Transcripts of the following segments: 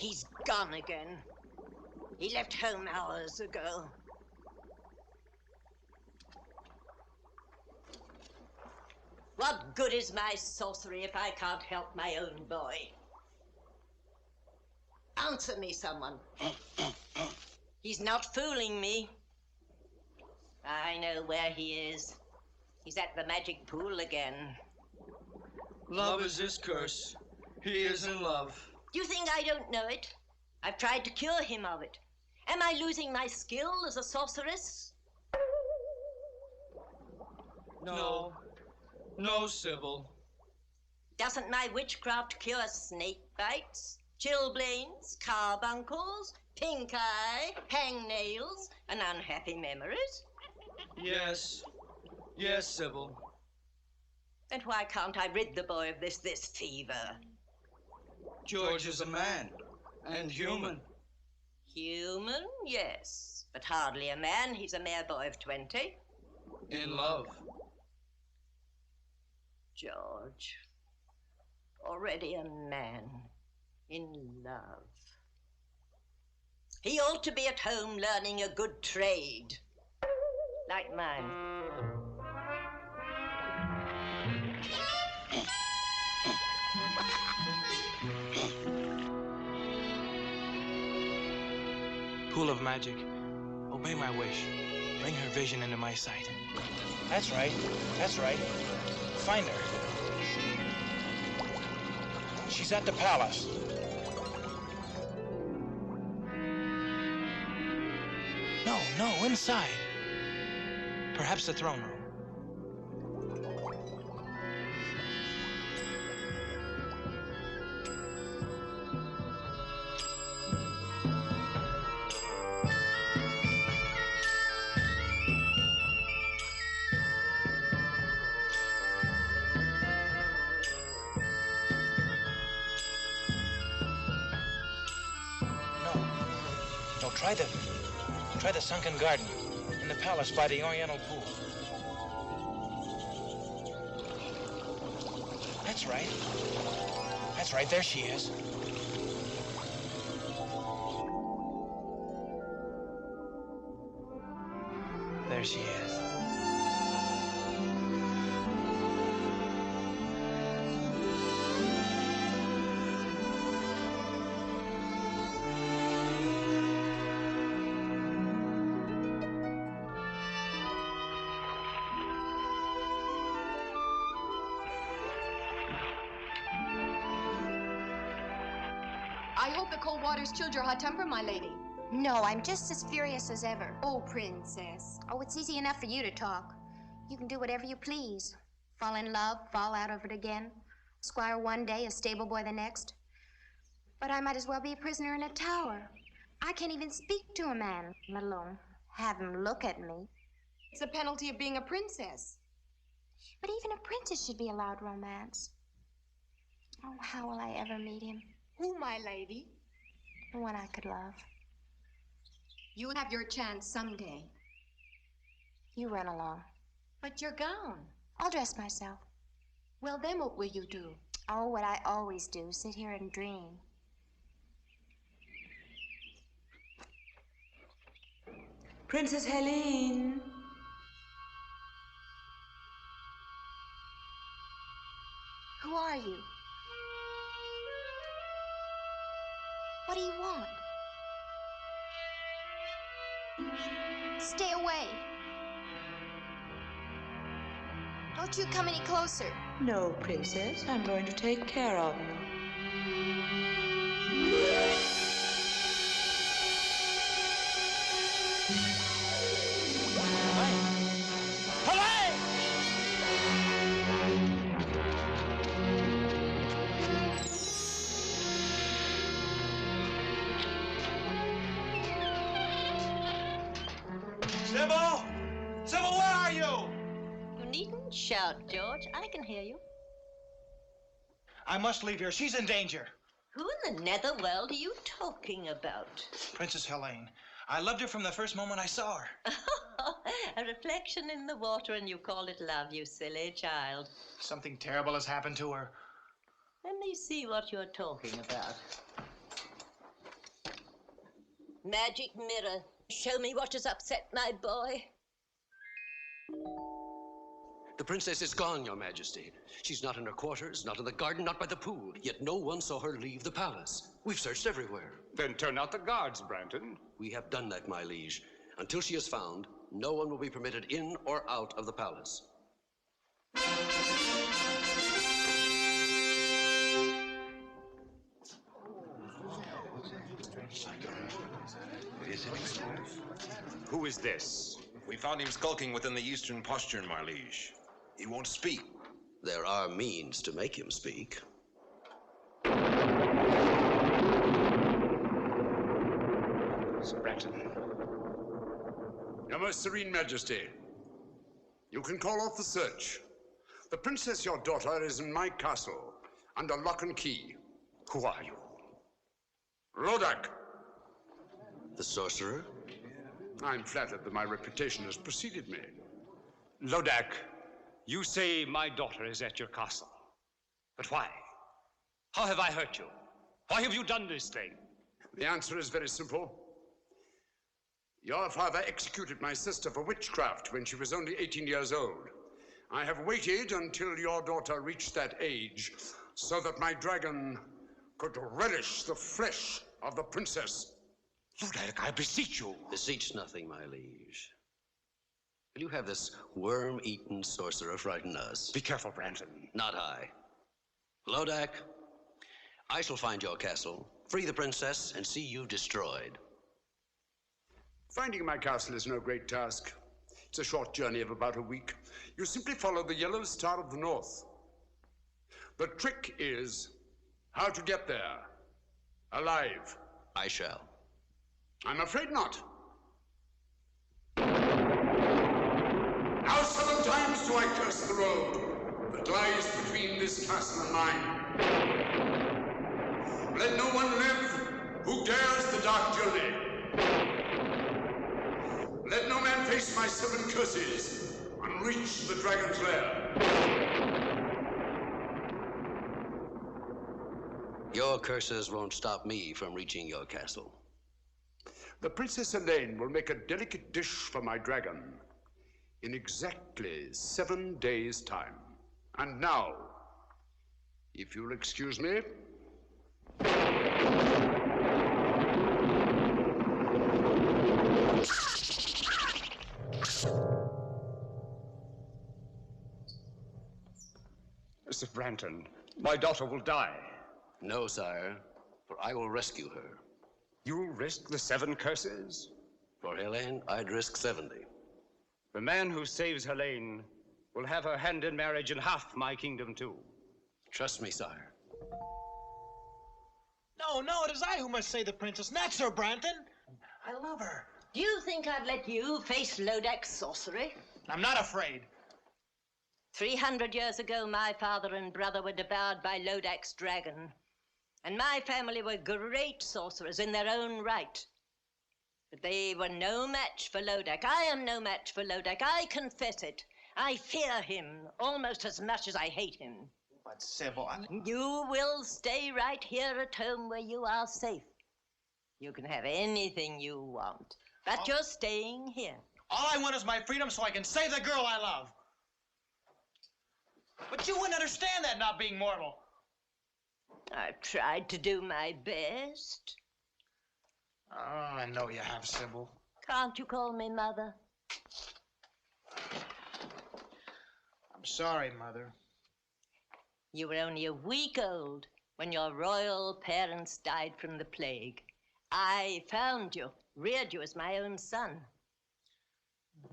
He's gone again. He left home hours ago. What good is my sorcery if I can't help my own boy? Answer me, someone. He's not fooling me. I know where he is. He's at the magic pool again. Love is his curse. He is in love. Do you think I don't know it? I've tried to cure him of it. Am I losing my skill as a sorceress? No. No, Sybil. Doesn't my witchcraft cure snake bites, chilblains, carbuncles, pink eye, hangnails, and unhappy memories? Yes. Yes, Sybil. And why can't I rid the boy of this fever? George is a man, and human. Human, yes, but hardly a man. He's a mere boy of 20. In love. George, already a man, in love. He ought to be at home learning a good trade, like mine. Pool of magic, obey my wish. Bring her vision into my sight. That's right. That's right. Find her. She's at the palace. No, inside. Perhaps the throne room. Try the sunken garden in the palace by the Oriental pool. That's right. That's right, there she is. There she is. I hope the cold water's chilled your hot temper, my lady. No, I'm just as furious as ever. Oh, princess. Oh, it's easy enough for you to talk. You can do whatever you please. Fall in love, fall out of it again. Squire one day, a stable boy the next. But I might as well be a prisoner in a tower. I can't even speak to a man, let alone have him look at me. It's the penalty of being a princess. But even a princess should be allowed romance. Oh, how will I ever meet him? Who, my lady? The one I could love. You'll have your chance someday. You run along. But your gown. I'll dress myself. Well, then what will you do? Oh, what I always do, sit here and dream. Princess Helene. Who are you? What do you want? Stay away. Don't you come any closer. No, Princess. I'm going to take care of you. Sybil! Sybil, where are you? You needn't shout, George. I can hear you. I must leave here. She's in danger. Who in the netherworld are you talking about? Princess Helene. I loved her from the first moment I saw her. A reflection in the water and you call it love, you silly child. Something terrible has happened to her. Let me see what you're talking about. Magic mirror, show me what has upset my boy. The princess is gone, Your Majesty. She's not in her quarters, not in the garden, not by the pool. Yet no one saw her leave the palace. We've searched everywhere. Then turn out the guards, Branton. We have done that, my liege. Until she is found, no one will be permitted in or out of the palace. Who is this? We found him skulking within the eastern postern, my liege. He won't speak. There are means to make him speak. Sir Branton. Your most serene majesty, you can call off the search. The princess, your daughter, is in my castle, under lock and key. Who are you? Lodac. The sorcerer? I'm flattered that my reputation has preceded me. Lodac, you say my daughter is at your castle. But why? How have I hurt you? Why have you done this thing? The answer is very simple. Your father executed my sister for witchcraft when she was only 18 years old. I have waited until your daughter reached that age so that my dragon could relish the flesh of the princess. Lodac, I beseech you. Beseech nothing, my liege. Will you have this worm-eaten sorcerer frighten us? Be careful, Branton. Not I. Lodac, I shall find your castle, free the princess, and see you destroyed. Finding my castle is no great task. It's a short journey of about a week. You simply follow the yellow star of the north. The trick is how to get there, alive. I shall. I'm afraid not. Now 7 times do I curse the road that lies between this castle and mine. Let no one live who dares the dark journey. Let no man face my 7 curses and reach the dragon's lair. Your curses won't stop me from reaching your castle. The Princess Helene will make a delicate dish for my dragon in exactly 7 days' time. And now, if you'll excuse me. Sir Branton, my daughter will die. No, sire, for I will rescue her. You risk the 7 curses? For Helene, I'd risk 70. The man who saves Helene will have her hand in marriage and half my kingdom, too. Trust me, sire. No, it is I who must save the princess, not Sir Branton. I love her. Do you think I'd let you face Lodac's sorcery? I'm not afraid. 300 years ago, my father and brother were devoured by Lodac's dragon. And my family were great sorcerers in their own right. But they were no match for Lodac. I am no match for Lodac. I confess it. I fear him almost as much as I hate him. But Sybil, You will stay right here at home where you are safe. You can have anything you want, but you're staying here. all I want is my freedom so I can save the girl I love. But you wouldn't understand that, not being mortal. I've tried to do my best. Oh, I know you have, Sybil. Can't you call me Mother? I'm sorry, Mother. You were only a week old when your royal parents died from the plague. I found you, reared you as my own son.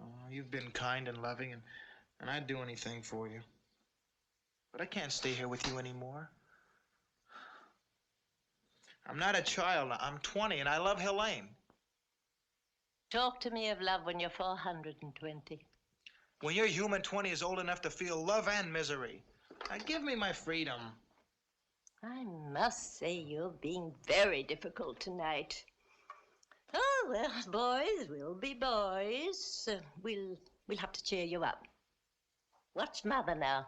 Oh, you've been kind and loving, and I'd do anything for you. But I can't stay here with you anymore. I'm not a child. I'm 20, and I love Helene. Talk to me of love when you're 420. When your human 20 is old enough to feel love and misery. Now give me my freedom. I must say you're being very difficult tonight. Oh, well, boys will be boys. We'll have to cheer you up. Watch Mother now.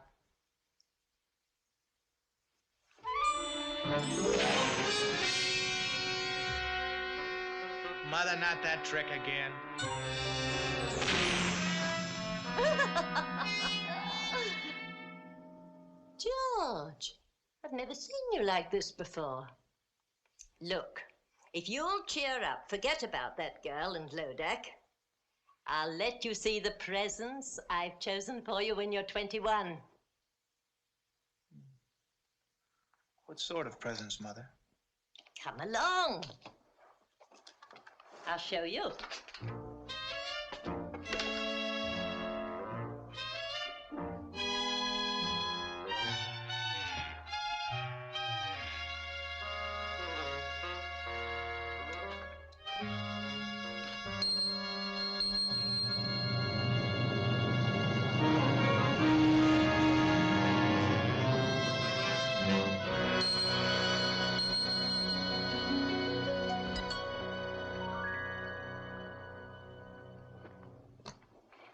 Mother, not that trick again. George, I've never seen you like this before. Look, if you'll cheer up, forget about that girl and Lodac, I'll let you see the presents I've chosen for you when you're 21. What sort of presents, Mother? Come along. I'll show you.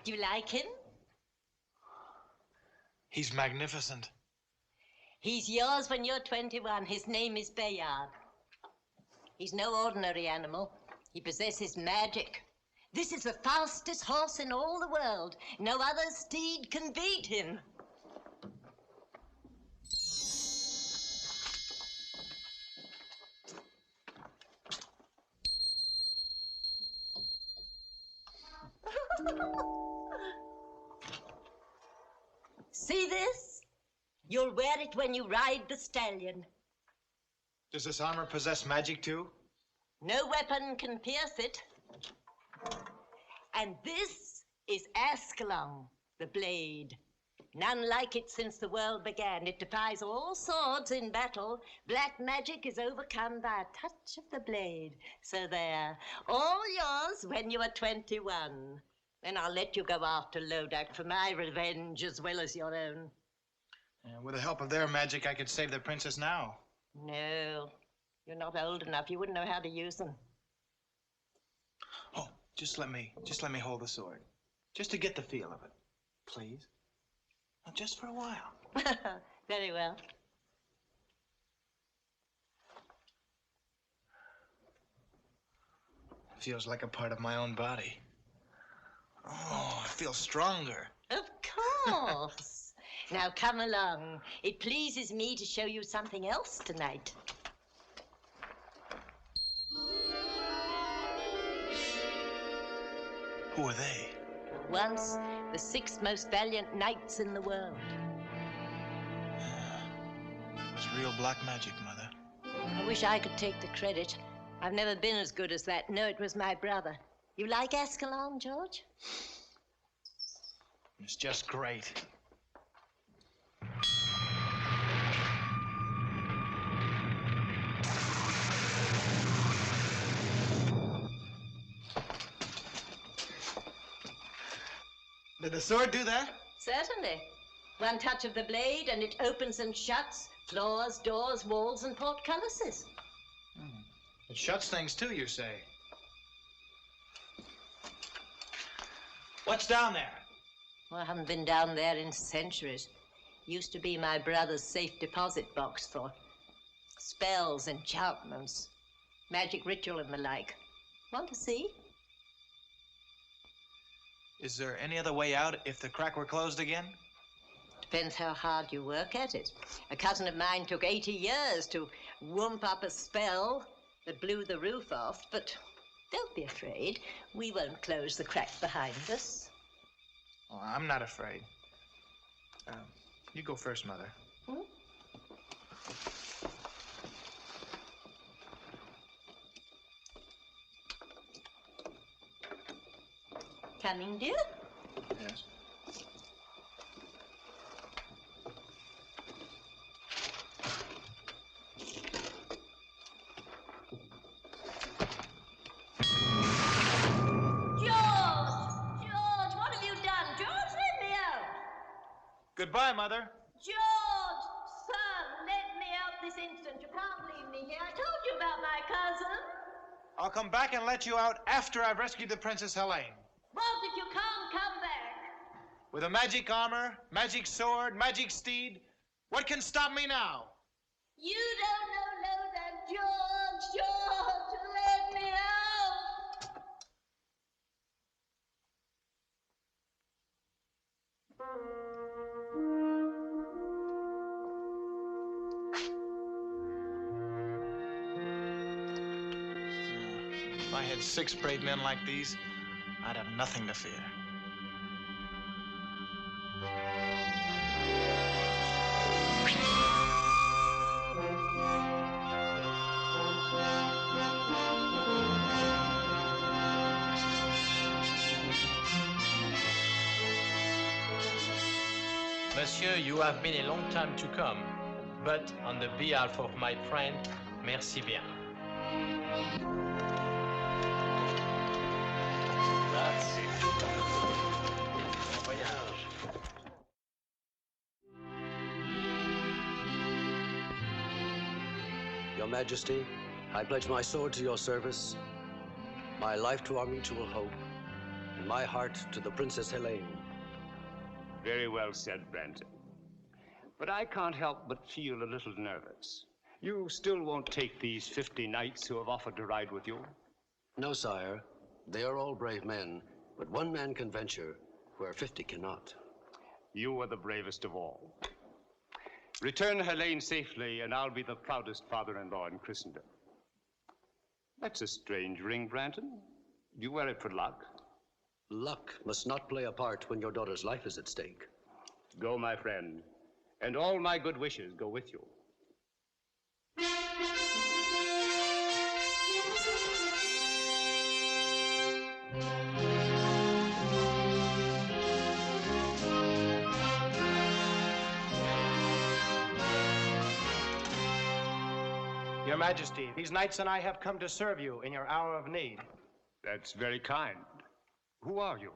Do you like him? He's magnificent. He's yours when you're 21. His name is Bayard. He's no ordinary animal. He possesses magic. This is the fastest horse in all the world. No other steed can beat him. See this? You'll wear it when you ride the stallion. Does this armor possess magic too? No weapon can pierce it. And this is Ascalon, the blade. None like it since the world began. It defies all swords in battle. Black magic is overcome by a touch of the blade. So there, all yours when you are 21. Then I'll let you go after Lodac for my revenge as well as your own. With the help of their magic, I could save the princess now. No, you're not old enough. You wouldn't know how to use them. Oh, just let me hold the sword. Just to get the feel of it, please. Now, just for a while. Very well. Feels like a part of my own body. Oh, I feel stronger. Of course. Now come along. It pleases me to show you something else tonight. Who are they? Once the 6 most valiant knights in the world. It was real black magic, Mother. I wish I could take the credit. I've never been as good as that. No, it was my brother. You like Ascalon, George? It's just great. Did the sword do that? Certainly. One touch of the blade and it opens and shuts floors, doors, walls, and portcullises. It shuts things too, you say? What's down there? Well, I haven't been down there in centuries. Used to be my brother's safe deposit box for spells, enchantments, magic ritual and the like. Want to see? Is there any other way out if the crack were closed again? Depends how hard you work at it. A cousin of mine took 80 years to whoomp up a spell that blew the roof off, but don't be afraid. We won't close the crack behind us. Oh, I'm not afraid. You go first, Mother. Hmm? Coming, dear? Yes. Goodbye, Mother. George, son, let me out this instant. You can't leave me here. I told you about my cousin. I'll come back and let you out after I've rescued the Princess Helene. What if you can't come back? With a magic armor, magic sword, magic steed, what can stop me now? You don't know Lodac, George, let me out. I had 6 brave men like these, I'd have nothing to fear. Monsieur, you have been a long time to come, but on the behalf of my friend, merci bien. Your Majesty, I pledge my sword to your service, my life to our mutual hope, and my heart to the Princess Helene. Very well said, Branton. But I can't help but feel a little nervous. You still won't take these 50 knights who have offered to ride with you? No, sire. They are all brave men, but one man can venture where 50 cannot. You are the bravest of all. Return Helene safely, and I'll be the proudest father-in-law in Christendom. That's a strange ring, Branton. Do you wear it for luck? Luck must not play a part when your daughter's life is at stake. Go, my friend, and all my good wishes go with you. Your Majesty, these knights and I have come to serve you in your hour of need. That's very kind. Who are you?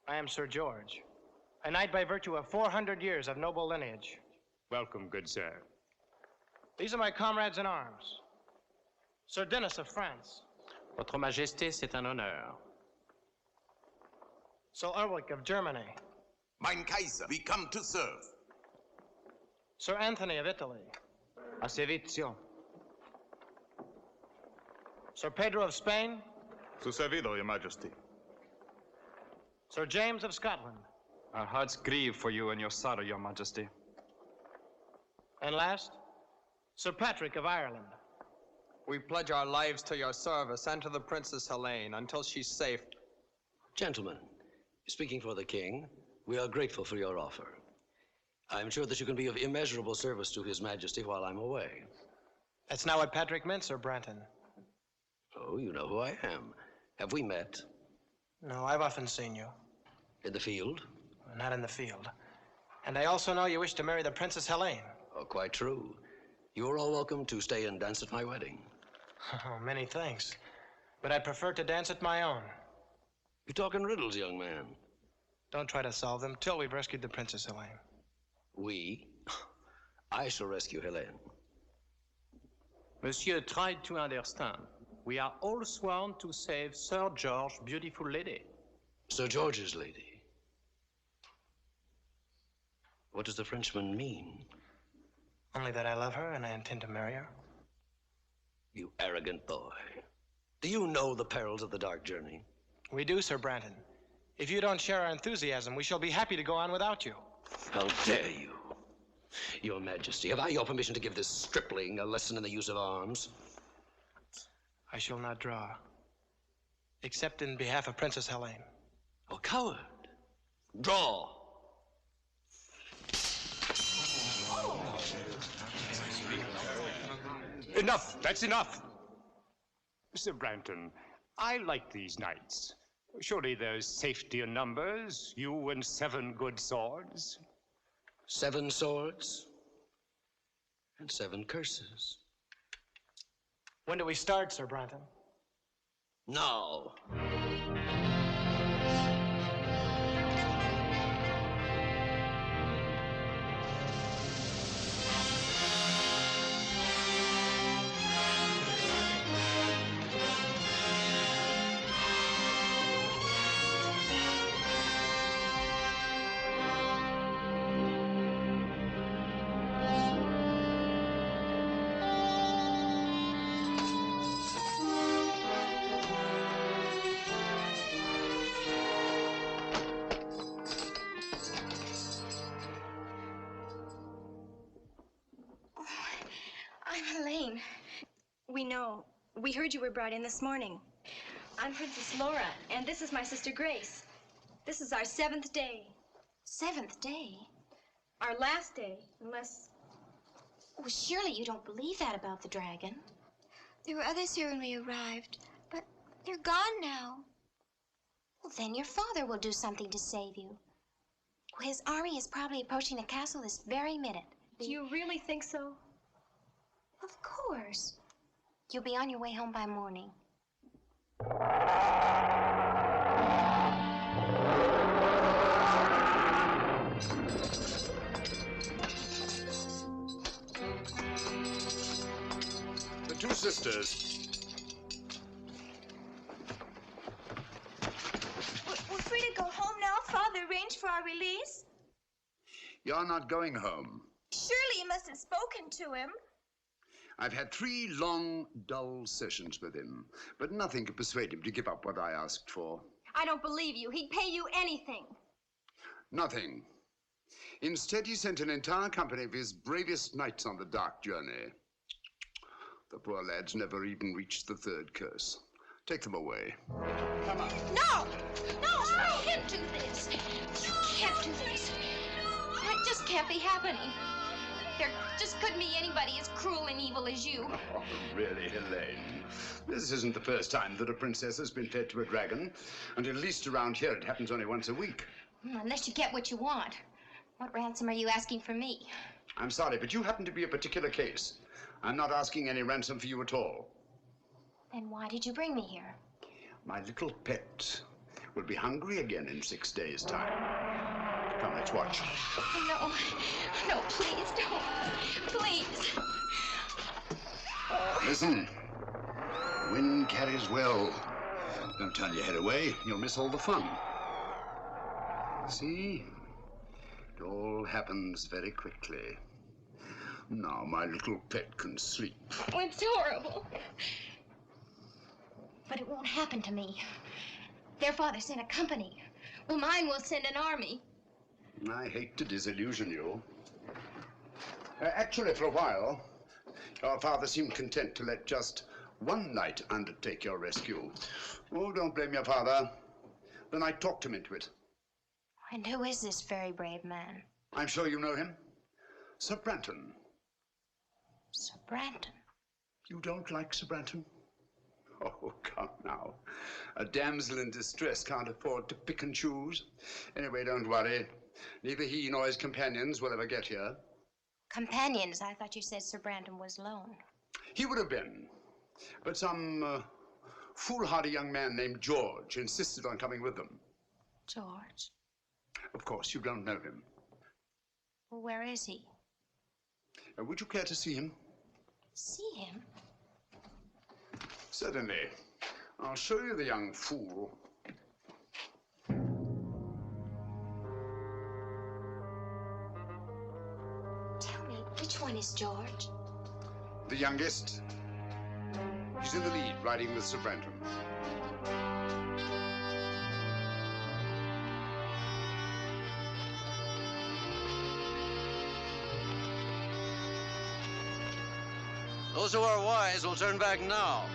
I am Sir George, a knight by virtue of 400 years of noble lineage. Welcome, good sir. These are my comrades in arms. Sir Denis of France. Votre Majesté, c'est un honneur. Sir Ulrich of Germany. Mein Kaiser, we come to serve. Sir Anthony of Italy. A servizio. Sir Pedro of Spain. Su servido, Your Majesty. Sir James of Scotland. Our hearts grieve for you and your sorrow, Your Majesty. And last, Sir Patrick of Ireland. We pledge our lives to your service and to the Princess Helene until she's safe. Gentlemen, speaking for the king, we are grateful for your offer. I'm sure that you can be of immeasurable service to His Majesty while I'm away. That's not what Patrick meant, Sir Branton. Oh, you know who I am. Have we met? No, I've often seen you. In the field? Not in the field. And I also know you wish to marry the Princess Helene. Oh, quite true. You are all welcome to stay and dance at my wedding. Oh, many thanks. But I'd prefer to dance at my own. You talk in riddles, young man. Don't try to solve them till we've rescued the Princess Helene. We? I shall rescue Helene. Monsieur tried to understand. We are all sworn to save Sir George's beautiful lady. Sir George's lady? What does the Frenchman mean? Only that I love her and I intend to marry her. You arrogant boy. Do you know the perils of the dark journey? We do, Sir Branton. If you don't share our enthusiasm, we shall be happy to go on without you. How dare you? Your Majesty, have I your permission to give this stripling a lesson in the use of arms? I shall not draw, except in behalf of Princess Helene. Oh, coward! Draw! Enough! That's enough! Sir Branton, I like these knights. Surely there's safety in numbers, you and 7 good swords. 7 swords and 7 curses. When do we start, Sir Branton? Now. I'm Helene. We know. We heard you were brought in this morning. I'm Princess Laura, and this is my sister Grace. This is our 7th day. 7th day? Our last day, unless... Well, surely you don't believe that about the dragon. There were others here when we arrived, but they're gone now. Well, then your father will do something to save you. His army is probably approaching the castle this very minute. Do you really think so? Of course. You'll be on your way home by morning. The two sisters. We're free to go home now. Father arranged for our release. You're not going home. Surely you must have spoken to him. I've had 3 long, dull sessions with him, but nothing could persuade him to give up what I asked for. I don't believe you. He'd pay you anything. Nothing. Instead, he sent an entire company of his bravest knights on the dark journey. The poor lads never even reached the 3rd curse. Take them away. Come on. No! No, you can't do this. You can't do this. It just can't be happening. There just couldn't be anybody as cruel and evil as you. Oh, really, Helene? This isn't the first time that a princess has been fed to a dragon. And at least around here, it happens only once a week. Unless you get what you want. What ransom are you asking for me? I'm sorry, but you happen to be a particular case. I'm not asking any ransom for you at all. Then why did you bring me here? My little pet will be hungry again in 6 days' time. Come, let's watch. No, no, please don't. Please. Listen. Wind carries well. Don't turn your head away. You'll miss all the fun. See? It all happens very quickly. Now my little pet can sleep. Oh, it's horrible. But it won't happen to me. Their father sent a company. Well, mine will send an army. I hate to disillusion you. Actually, for a while, your father seemed content to let just 1 knight undertake your rescue. Oh, don't blame your father. The knight talked him into it. And who is this very brave man? I'm sure you know him. Sir Branton. Sir Branton? You don't like Sir Branton? Oh, come now. A damsel in distress can't afford to pick and choose. Anyway, don't worry. Neither he nor his companions will ever get here. Companions? I thought you said Sir Branton was alone. He would have been. But some foolhardy young man named George insisted on coming with them. George? Of course, you don't know him. Well, where is he? Would you care to see him? See him? Certainly. I'll show you the young fool. Tell me, which one is George? The youngest. He's in the lead, riding with Sir Branton. Those who are wise will turn back now.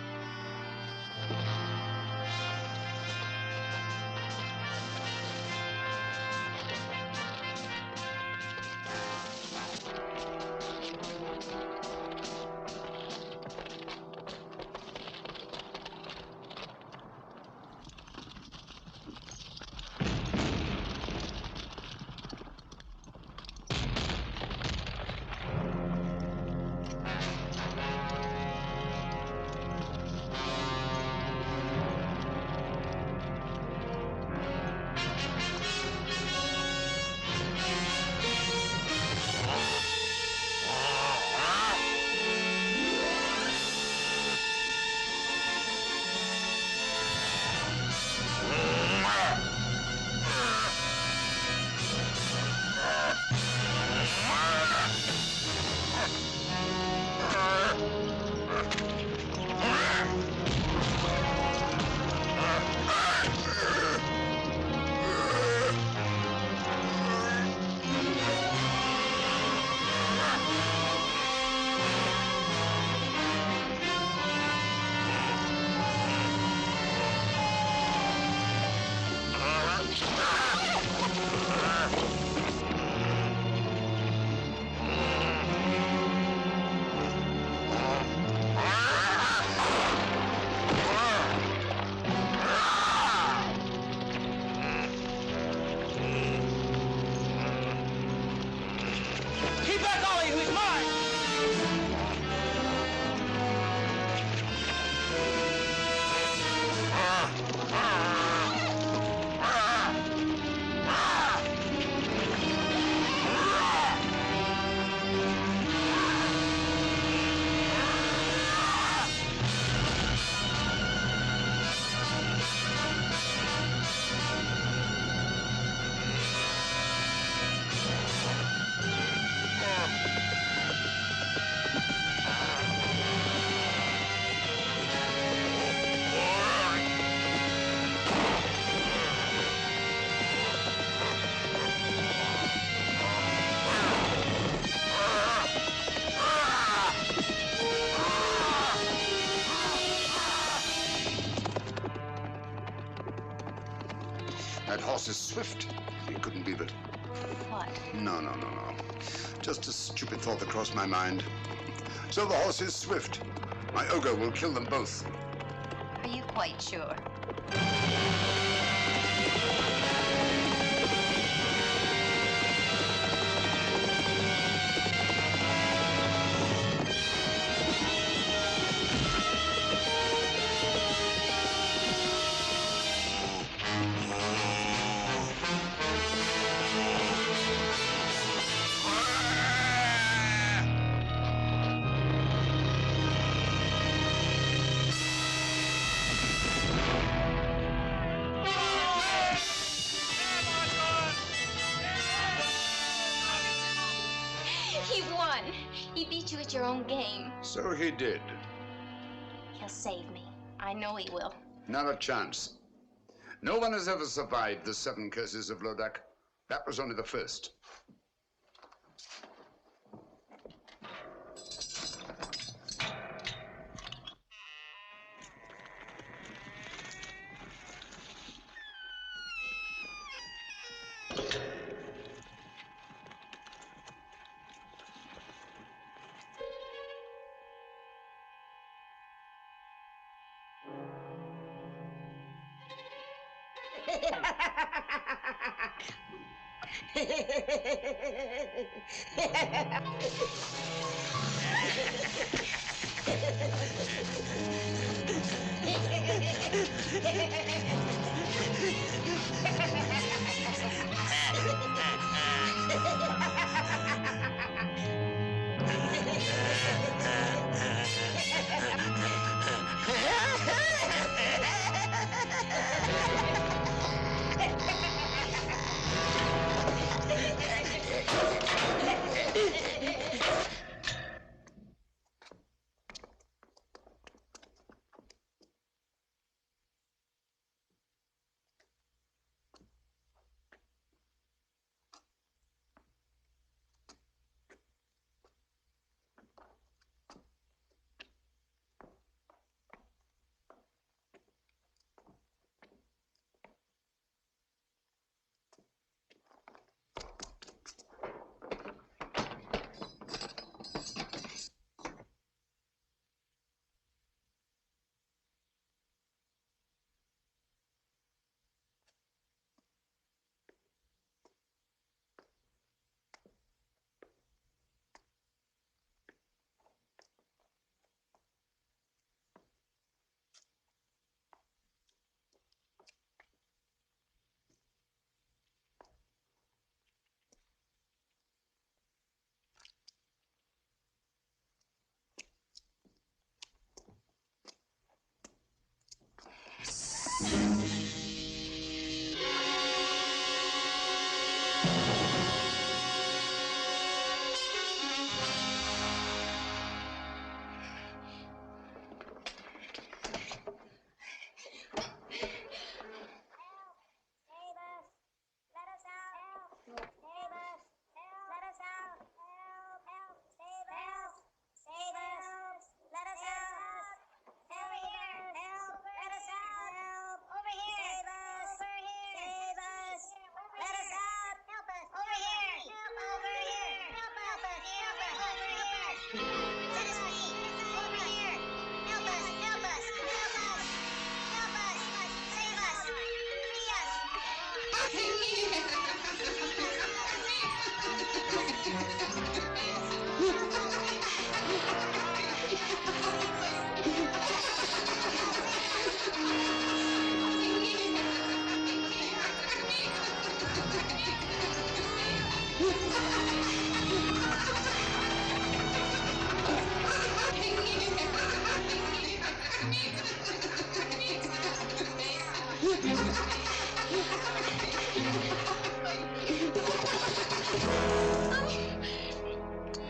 That horse is swift. You couldn't beat it. What? No. Just a stupid thought that crossed my mind. So the horse is swift. My ogre will kill them both. Are you quite sure? He won. He beat you at your own game. So he did. He'll save me. I know he will. Not a chance. No one has ever survived the 7 curses of Lodac. That was only the first.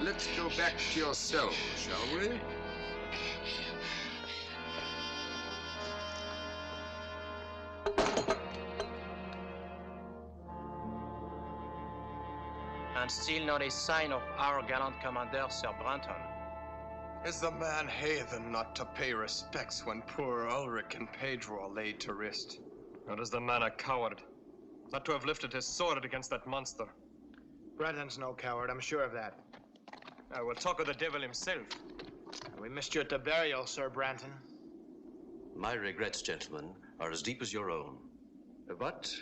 Let's go back to your cell, shall we? And still not a sign of our gallant commander, Sir Branton. Is the man heathen not to pay respects when poor Ulrich and Pedro are laid to rest? Or is the man a coward? Not to have lifted his sword against that monster. Brandon's no coward, I'm sure of that. I will talk of the devil himself. We missed you at the burial, Sir Branton. My regrets, gentlemen, are as deep as your own. But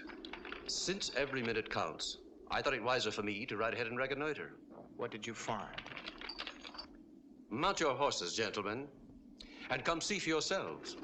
since every minute counts, I thought it wiser for me to ride ahead and reconnoiter. What did you find? Mount your horses, gentlemen, and come see for yourselves.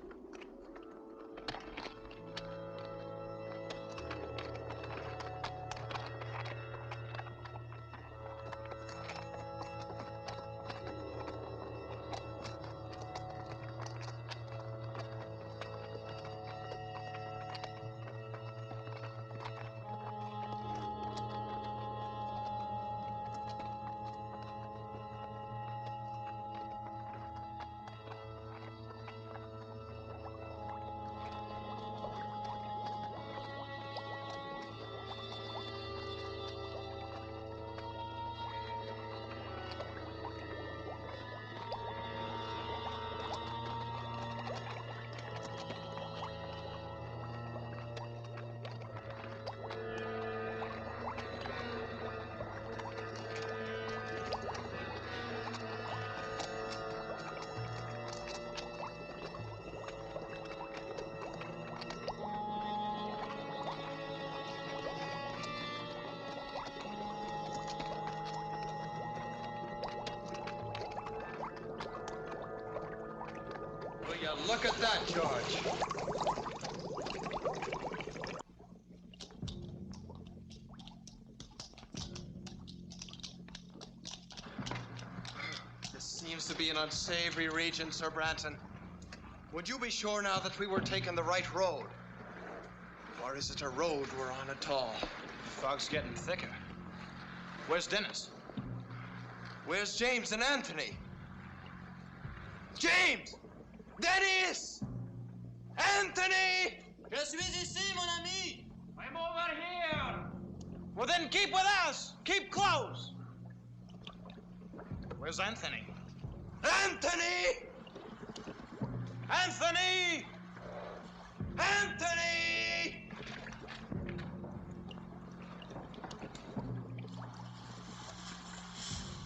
Will you look at that, George? This seems to be an unsavory region, Sir Branton. Would you be sure now that we were taking the right road? Or is it a road we're on at all? The fog's getting thicker. Where's Dennis? Where's James and Anthony? James! Dennis! Anthony! Je suis ici, mon ami! I'm over here! Well, then keep with us! Keep close! Where's Anthony? Anthony! Anthony! Anthony!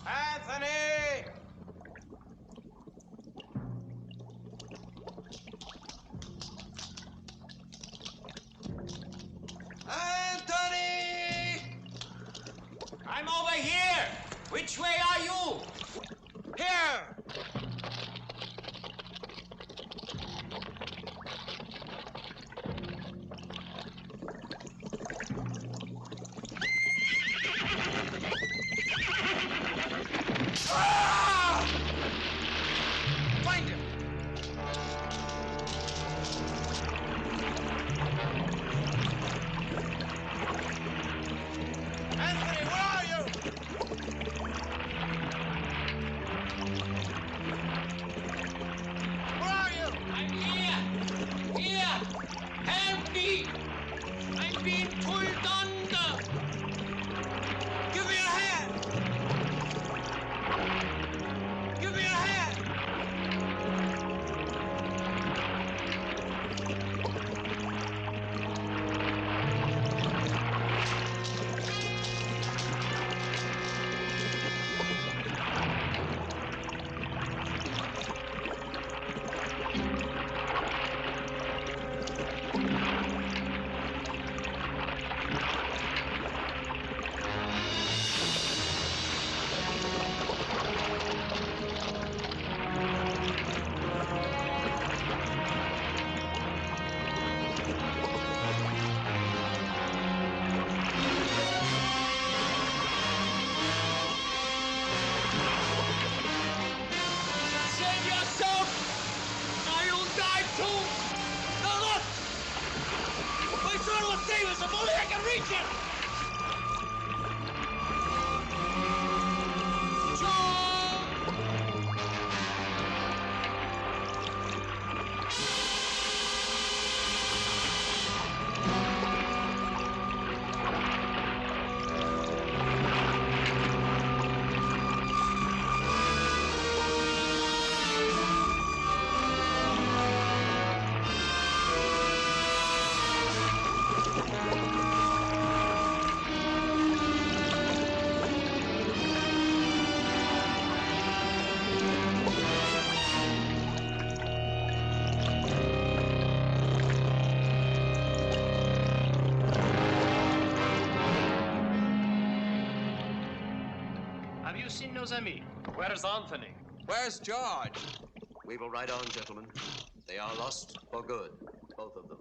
Anthony! Anthony! I'm over here! Which way are you? Here! Ah! Find him! Anthony, where are you? Where are you? I'm here! Here! Help me! I'm being pulled under! Give me a hand! Give me a hand! Save yourself! Or you'll die too! Now look! My sword will save us if only I can reach it! you seen nos amis? Where's Anthony? Where's George? We will ride on, gentlemen. They are lost for good, both of them.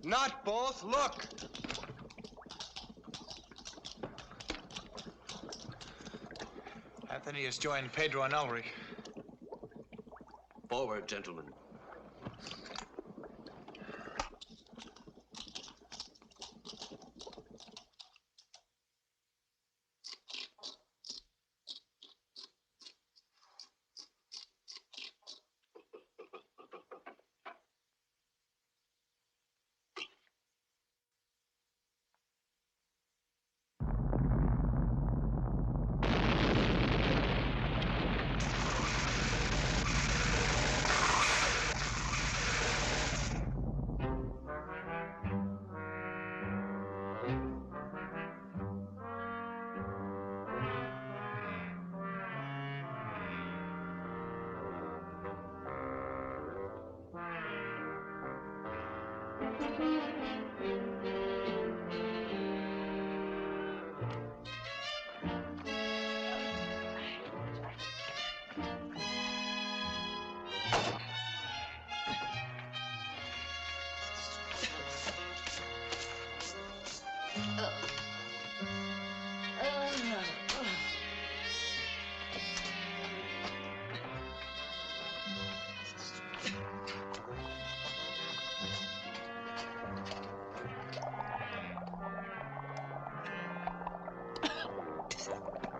Not both. Look. Anthony has joined Pedro and Ulrich. Forward, gentlemen.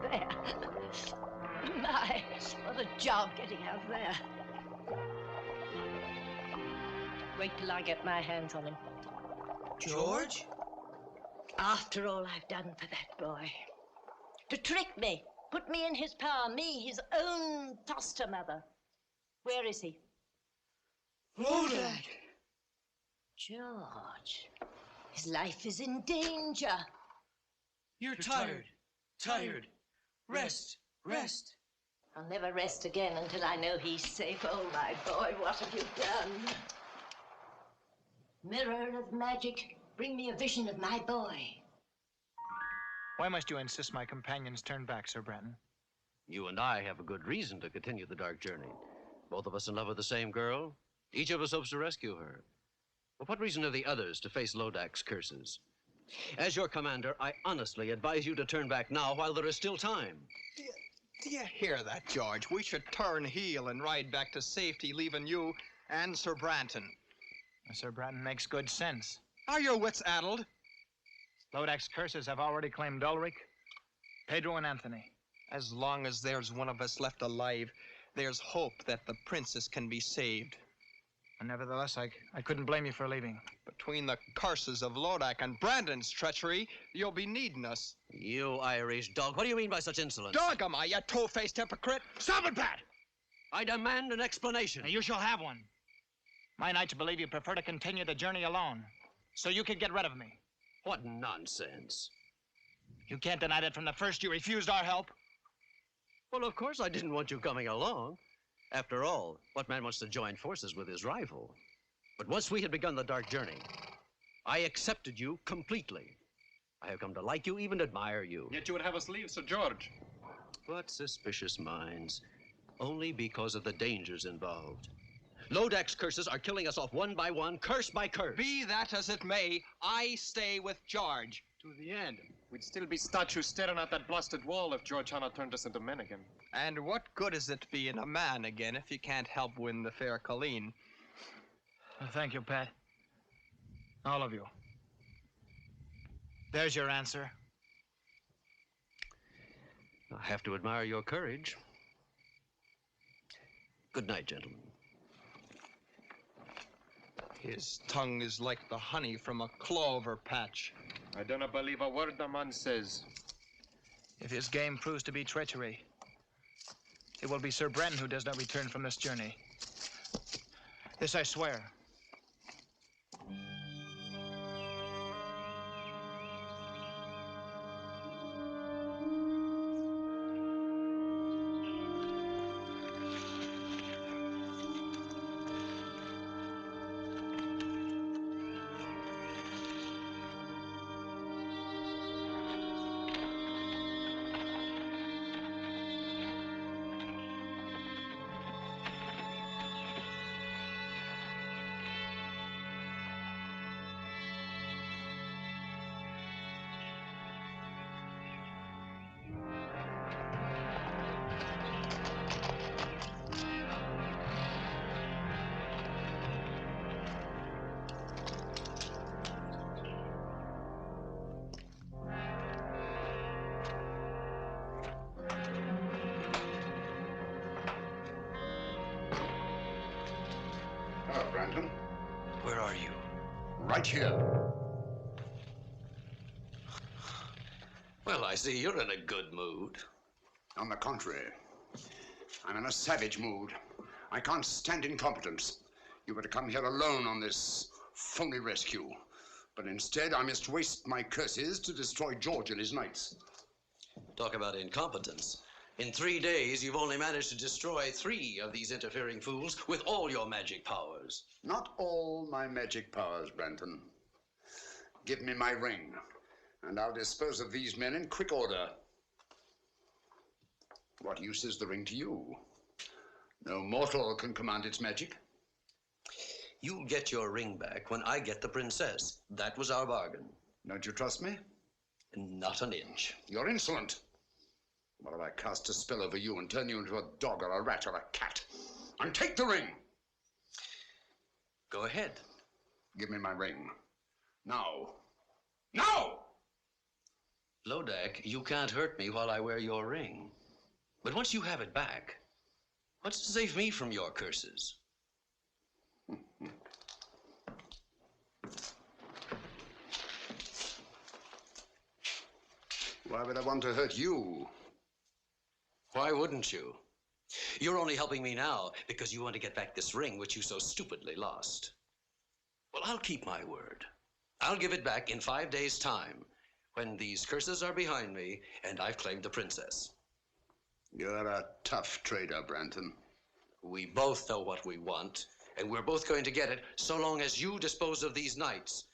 There. My, what a job getting out there. Wait till I get my hands on him. George? After all I've done for that boy. To trick me, put me in his power, me, his own foster mother. Where is he? Lodac! George, his life is in danger. You're tired. Tired. Rest. Rest. I'll never rest again until I know he's safe. Oh, my boy, what have you done? Mirror of magic, bring me a vision of my boy. Why must you insist my companions turn back, Sir Brenton? You and I have a good reason to continue the dark journey. Both of us in love with the same girl. Each of us hopes to rescue her. But what reason have the others to face Lodac's curses? As your commander, I honestly advise you to turn back now while there is still time. Do you hear that, George? We should turn heel and ride back to safety, leaving you and Sir Branton. Sir Branton makes good sense. Are your wits addled? Lodac's curses have already claimed Ulrich, Pedro, and Anthony. As long as there's one of us left alive, there's hope that the princess can be saved. And nevertheless, I couldn't blame you for leaving. Between the curses of Lodac and Brandon's treachery, you'll be needing us. You Irish dog, what do you mean by such insolence? Dog am I, you two-faced hypocrite? Stop it, Pat! I demand an explanation. Now, you shall have one. My knights believe you prefer to continue the journey alone, so you could get rid of me. What nonsense. You can't deny that from the first you refused our help. Well, of course I didn't want you coming along. After all, what man wants to join forces with his rival? But once we had begun the dark journey, I accepted you completely. I have come to like you, even admire you. Yet you would have us leave, Sir George. But suspicious minds, only because of the dangers involved. Lodac's curses are killing us off one by one, curse by curse. Be that as it may, I stay with George. To the end. We'd still be statues staring at that blasted wall if George Hanna turned us into men again. And what good is it being a man again if you can't help win the fair Colleen? Well, thank you, Pat. All of you. There's your answer. I have to admire your courage. Good night, gentlemen. His tongue is like the honey from a clover patch. I do not believe a word the man says. If his game proves to be treachery, it will be Sir Brenton who does not return from this journey. This I swear. right here. Well, I see you're in a good mood. On the contrary, I'm in a savage mood. I can't stand incompetence. You were to come here alone on this phony rescue. But instead, I must waste my curses to destroy George and his knights. Talk about incompetence. In 3 days, you've only managed to destroy 3 of these interfering fools with all your magic powers. Not all my magic powers, Branton. Give me my ring, and I'll dispose of these men in quick order. What use is the ring to you? No mortal can command its magic. You'll get your ring back when I get the princess. That was our bargain. Don't you trust me? Not an inch. You're insolent. What if I cast a spell over you and turn you into a dog or a rat or a cat? And take the ring! Go ahead. Give me my ring. Now. Now! Lodac, you can't hurt me while I wear your ring. But once you have it back, what's to save me from your curses? Why would I want to hurt you? Why wouldn't you? You're only helping me now because you want to get back this ring which you so stupidly lost. Well, I'll keep my word. I'll give it back in 5 days' time, when these curses are behind me and I've claimed the princess. You're a tough trader, Branton. We both know what we want, and we're both going to get it so long as you dispose of these knights,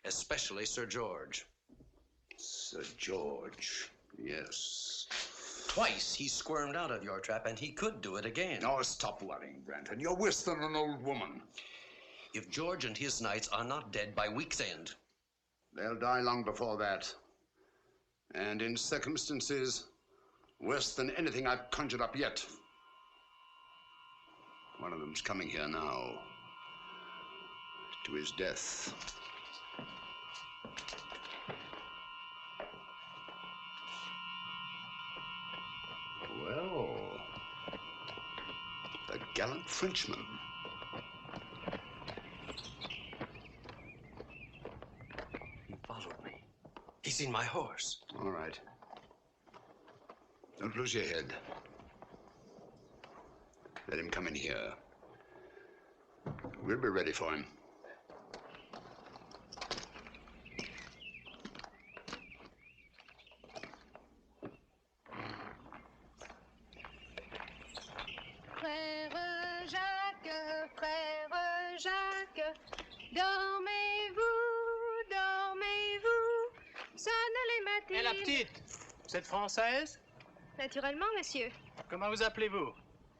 especially Sir George. Sir George, yes. Twice he squirmed out of your trap, and he could do it again. Oh, stop worrying, Branton. You're worse than an old woman. If George and his knights are not dead by week's end, they'll die long before that. And in circumstances worse than anything I've conjured up yet. One of them's coming here now. To his death. Well, the gallant Frenchman. He followed me. He's seen my horse. All right. Don't lose your head. Let him come in here. We'll be ready for him. Frère Jacques, dormez-vous, dormez-vous, sonne les matins. Et la petite, vous êtes française? Naturellement, monsieur. Comment vous appelez-vous?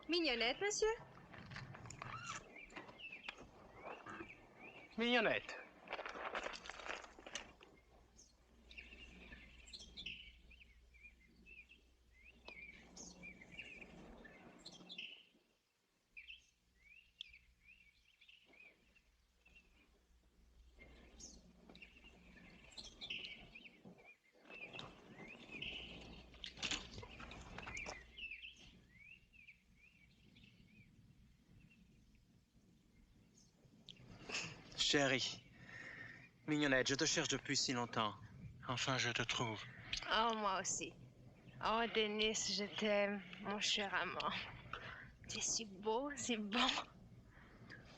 Mignonnette, monsieur. Mignonnette. Chérie, Mignonnette, je te cherche depuis si longtemps. Enfin, je te trouve. Oh, moi aussi. Oh, Denis, je t'aime, mon cher amant. Tu es si beau, si bon.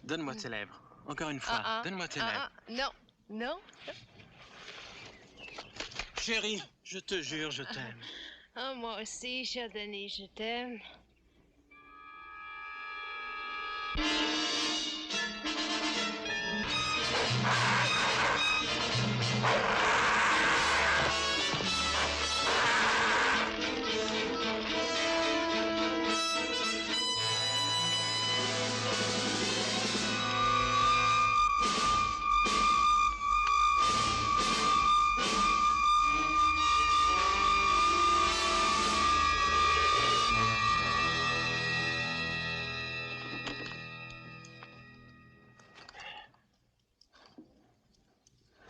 Donne-moi tes lèvres. Encore une fois, donne-moi tes lèvres. Non, non. Chérie, je te jure, je t'aime. Oh, moi aussi, cher Denis, je t'aime.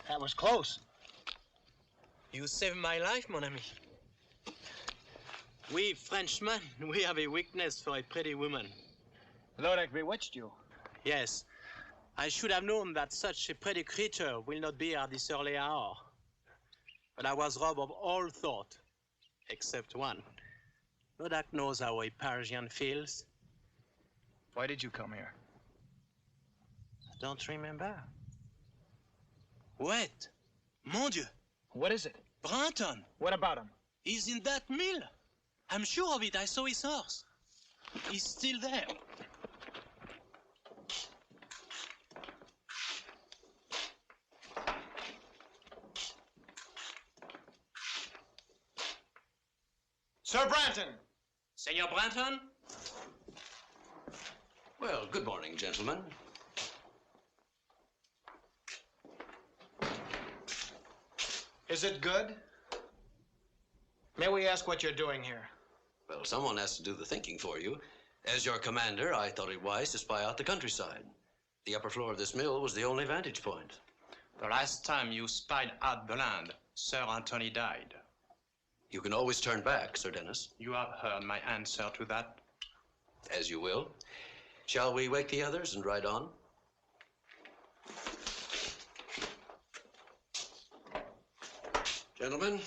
That was close. You saved my life, mon ami. We Frenchmen, we have a weakness for a pretty woman. Lodac bewitched you. Yes. I should have known that such a pretty creature will not be at this early hour. But I was robbed of all thought, except one. Lodac knows how a Parisian feels. Why did you come here? I don't remember. Wait! Mon Dieu! What is it? Branton! What about him? He's in that mill. I'm sure of it. I saw his horse. He's still there. Sir Branton! Senor Branton? Well, good morning, gentlemen. Is it good? May we ask what you're doing here? Well, someone has to do the thinking for you. As your commander, I thought it wise to spy out the countryside. The upper floor of this mill was the only vantage point. The last time you spied out the land, Sir Anthony died. You can always turn back, Sir Dennis. You have heard my answer to that. As you will. Shall we wake the others and ride on? Gentlemen.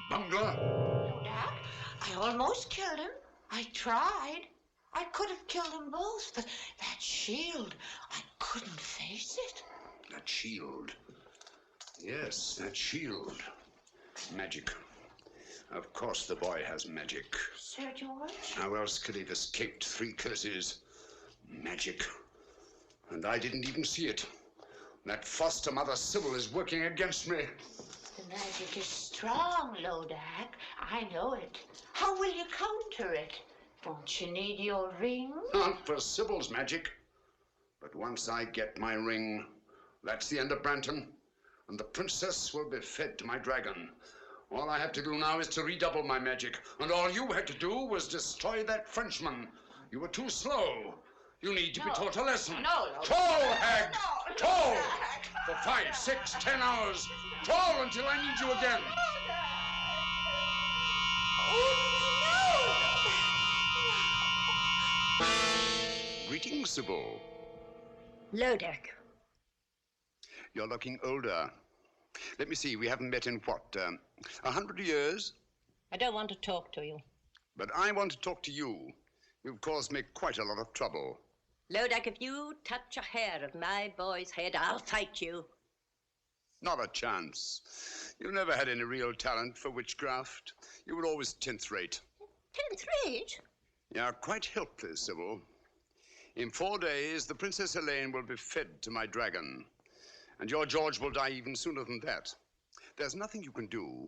Bungler? Lodac, I almost killed him. I tried. I could have killed them both, but that shield, I couldn't face it. That shield. Yes, that shield. Magic. Of course the boy has magic. Sir George? How else could he have escaped 3 curses? Magic. And I didn't even see it. That foster mother Sybil is working against me. The magic is strong, Lodac. I know it. How will you counter it? Won't you need your ring? Not for Sybil's magic. But once I get my ring, that's the end of Branton. And the princess will be fed to my dragon. All I have to do now is to redouble my magic. And all you had to do was destroy that Frenchman. You were too slow. You need to be taught a lesson. No. Troll, hag! Troll! For 5, 6, 10 hours. Troll until I need you again. Greetings, Sybil. Lodac. You're looking older. Let me see, we haven't met in what, 100 years? I don't want to talk to you. But I want to talk to you. You've caused me quite a lot of trouble. Lodac, if you touch a hair of my boy's head, I'll fight you. Not a chance. You never had any real talent for witchcraft. You were always 10th rate. 10th rate? You're quite helpless, Sybil. In 4 days, the Princess Helene will be fed to my dragon. And your George will die even sooner than that. There's nothing you can do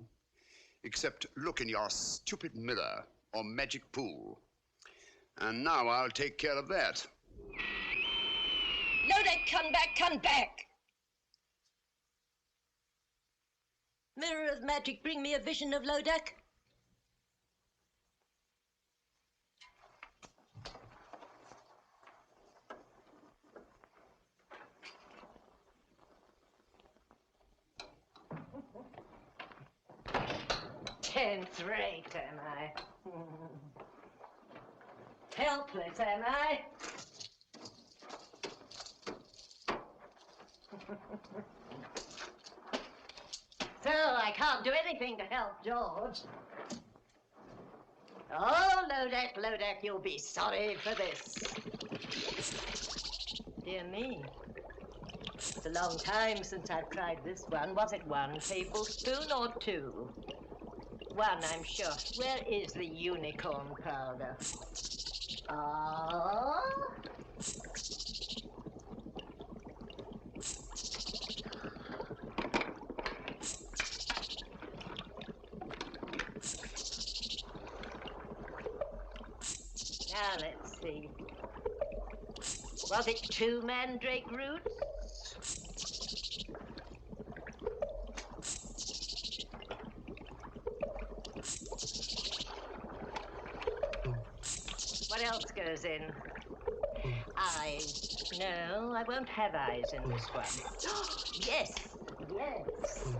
except look in your stupid mirror or magic pool. And now I'll take care of that. Lodac, come back, come back! Mirror of magic, bring me a vision of Lodac. Tenth rate, am I? Helpless, am I? So I can't do anything to help George. Oh, Lodac, Lodac, you'll be sorry for this. Dear me. It's a long time since I've tried this one. Was it 1 tablespoon or 2? 1, I'm sure. Where is the unicorn powder? Ah. Now let's see. Was it 2 mandrake roots? What else goes in? Ah, eyes. No, I won't have eyes in this one. Yes, yes.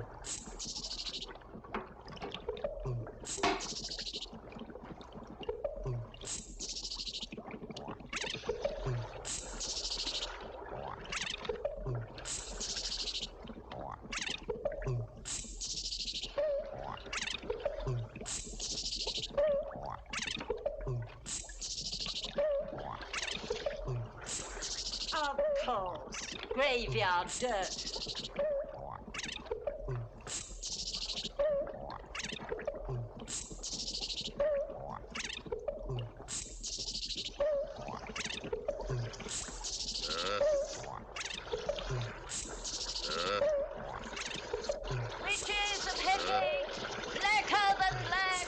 Of course. Graveyard dirt. Witches of headache, blacker than black,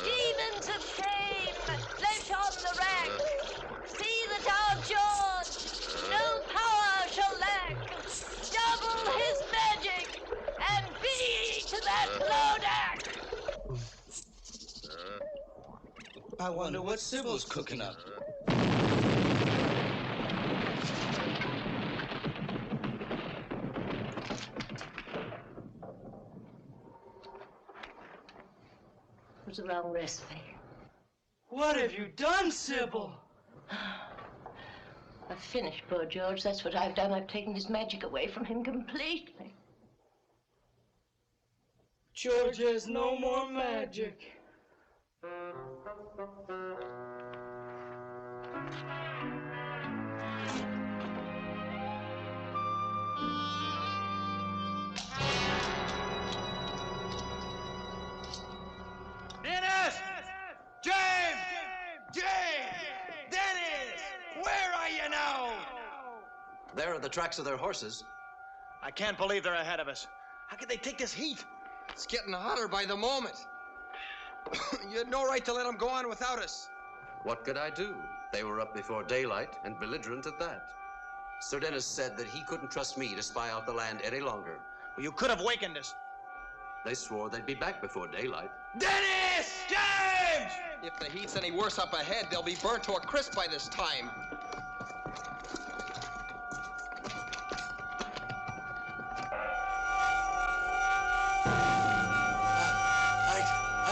demons of shame, flesh on the rack. See the dark George, no power shall lack. Double his magic, and be to that Lodac. I wonder what Sybil's cooking up. It was the wrong recipe. What have you done, Sybil? I've finished poor George. That's what I've done. I've taken his magic away from him completely. George has no more magic. Dennis! James! James! Dennis! Where are you now? There are the tracks of their horses. I can't believe they're ahead of us. How could they take this heat? It's getting hotter by the moment. You had no right to let them go on without us. What could I do? They were up before daylight and belligerent at that. Sir Dennis said that he couldn't trust me to spy out the land any longer. Well, you could have wakened us. They swore they'd be back before daylight. Dennis! James! If the heat's any worse up ahead, they'll be burnt to a crisp by this time.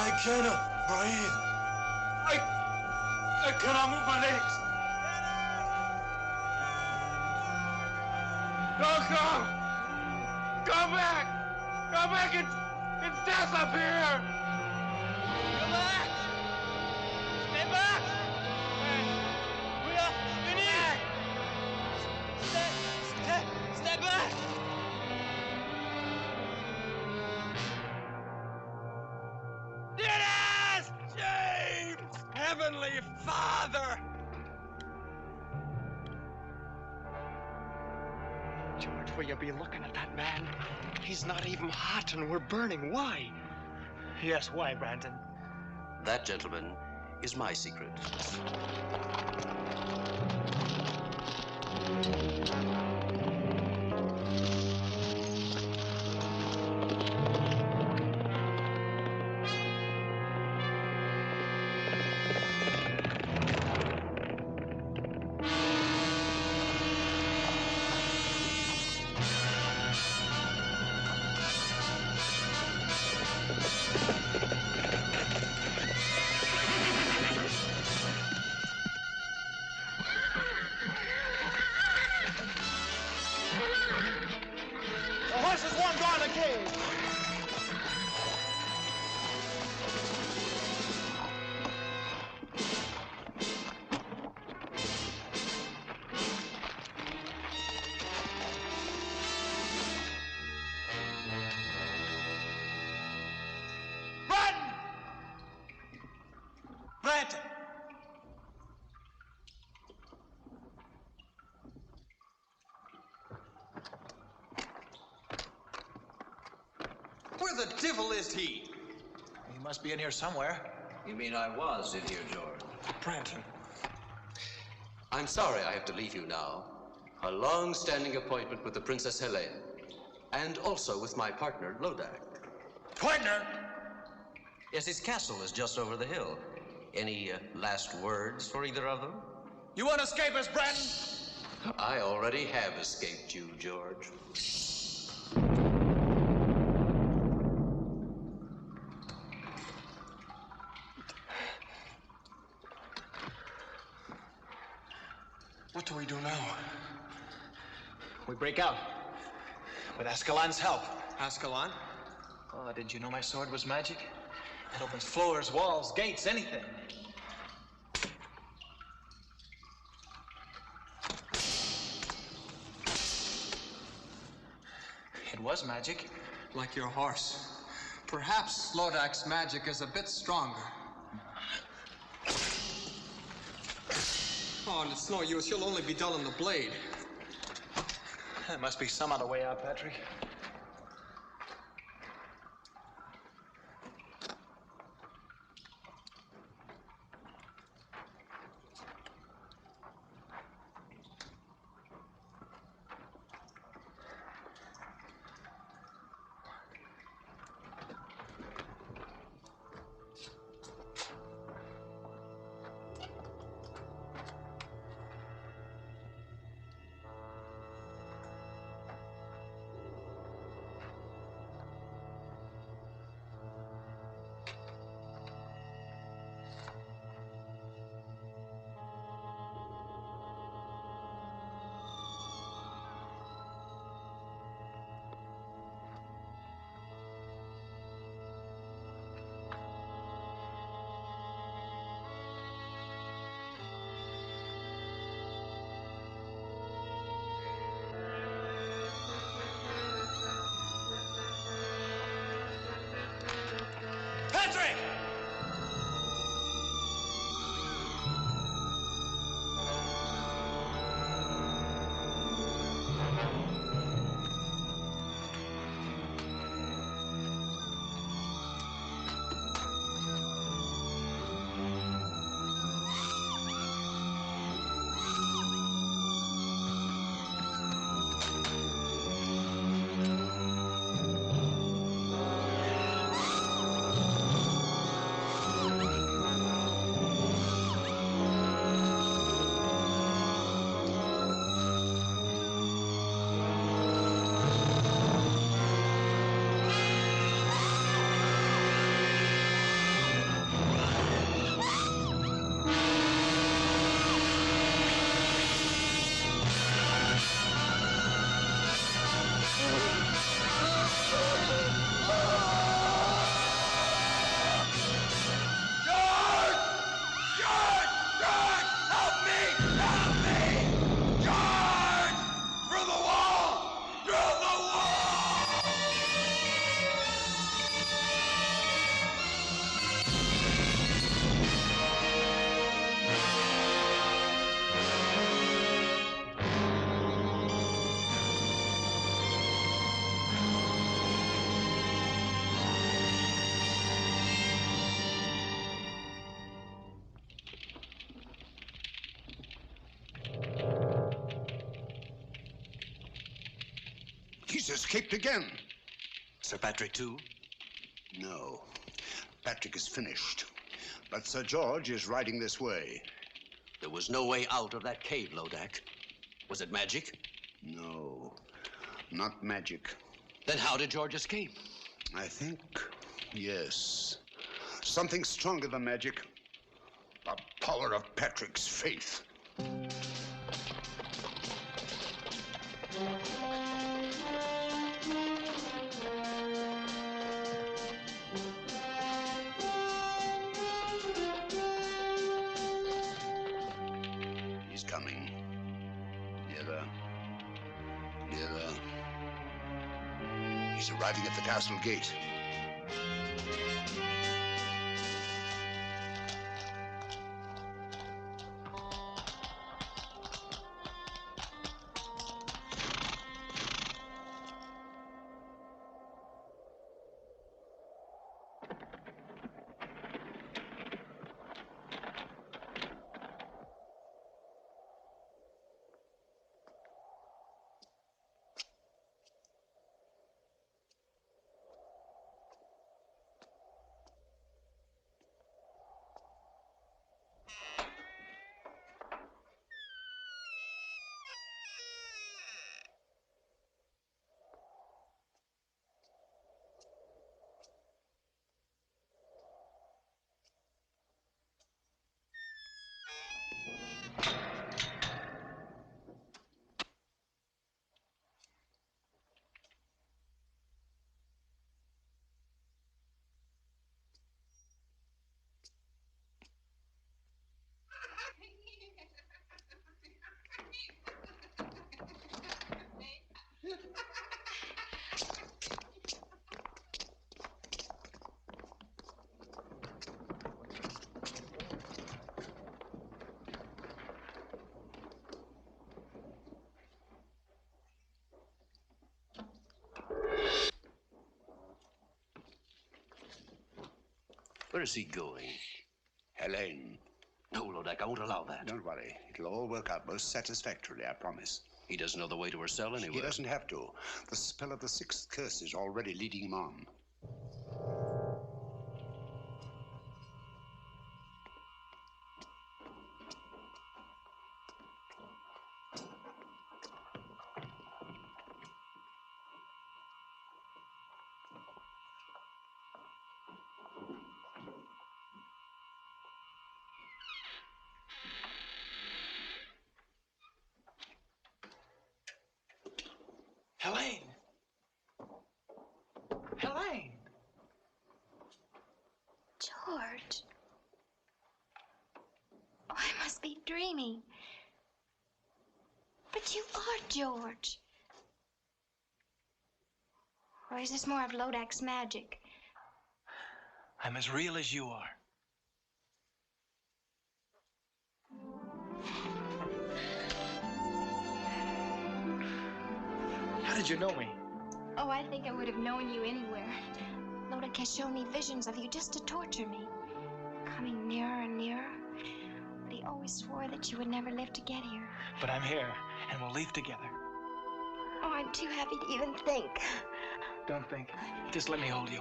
I cannot breathe. I cannot move my legs. Don't come! Come back! Come back! It's death up here! Come back! Stay back! We are finished! Stay back! Dennis! James! Heavenly Father! George, will you be looking at that man? He's not even hot and we're burning. Why? Yes, why, Brandon? That, gentlemen, is my secret. The horses won't go in the cage! Brandon! Where the devil is he? He must be in here somewhere. You mean I was in here, George? Brandon. I'm sorry I have to leave you now. A long-standing appointment with the Princess Helene, and also with my partner, Lodac. Partner? Yes, his castle is just over the hill. Any last words for either of them? You won't escape us, Brandon? I already have escaped you, George. What do we do now? We break out. With Ascalon's help. Ascalon? Oh, didn't you know my sword was magic? It opens floors, walls, gates, anything. It was magic. Like your horse. Perhaps Lodac's magic is a bit stronger. Oh, and it's no use. You'll only be dulling the blade. There must be some other way out, Patrick. Patrick! He's escaped again. Sir Patrick, too? No. Patrick is finished. But Sir George is riding this way. There was no way out of that cave, Lodac. Was it magic? No, not magic. Then how did George escape? I think, yes. Something stronger than magic. The power of Patrick's faith. He's coming. Nearer. Nearer. He's arriving at the castle gate. Where's he going? Helene. No, Lodac, I won't allow that. Don't worry. It'll all work out most satisfactorily, I promise. He doesn't know the way to her cell anyway. He doesn't have to. The spell of the sixth curse is already leading him on. Helene! Helene! George. Oh, I must be dreaming. But you are George. Or is this more of Lodac's magic? I'm as real as you are. How did you know me? Oh, I think I would have known you anywhere. Lodac has shown me visions of you just to torture me. Coming nearer and nearer. But he always swore that you would never live to get here. But I'm here, and we'll leave together. Oh, I'm too happy to even think. Don't think. Just let me hold you.